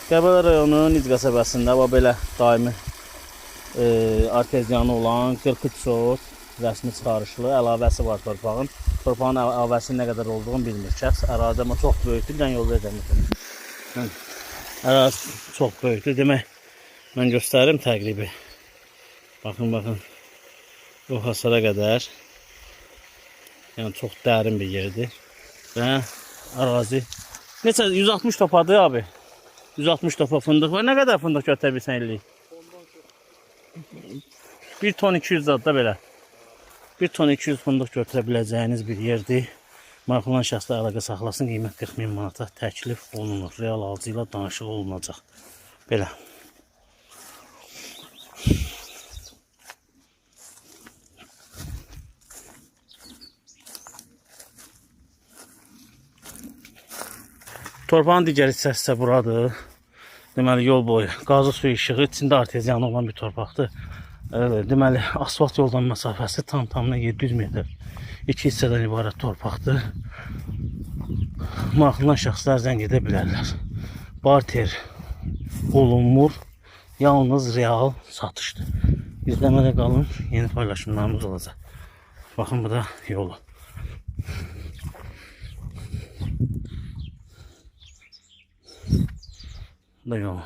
Qəbələ rayonu Nic qəsəbəsində belə daimi arteziyanı olan 43 sot rəsmi çıxarışlı əlavəsi var torpağın. Torpağın əlavəsinin nə qədər olduğunu bilmir şəxs. Ərazi amma çox böyükdür. Mən yol verəcəm. Ərazi çox böyükdür. Demək, mən göstərim təqribi. Baxın, baxın. Bu hasara qədər. Yəni çox dərin bir yerdir. Və ərazi neçə 160 topadır abi. 160 topa fındıq var. Nə qədər fındıq götürə bilsən illik? 1 ton 200 zadda belə. 1 ton 200 fındıq götürə biləcəyiniz bir yerdir. Maraqlanan şəxslər əlaqə saxlasın. Qiymət 40.000 manata təklif olunur. Real alıcı ilə danışıq olunacaq. Belə. Torpağın digər hissəsi isə buradır. Deməli, yol boyu qazı suyu işığı içində arteziyanı olan bir torpaqdır. Deməli, asfalt yoldan məsafəsi tam-tamına 700 metr. İki hissədən ibarət torpaqdır. Maraqlanan şəxslər zəng edə bilərlər. Barter olunmur. Yalnız real satışdır. İzləmədə qalın. Yeni paylaşımlarımız olacaq. Baxın, bu da yolu. Bu da yolu.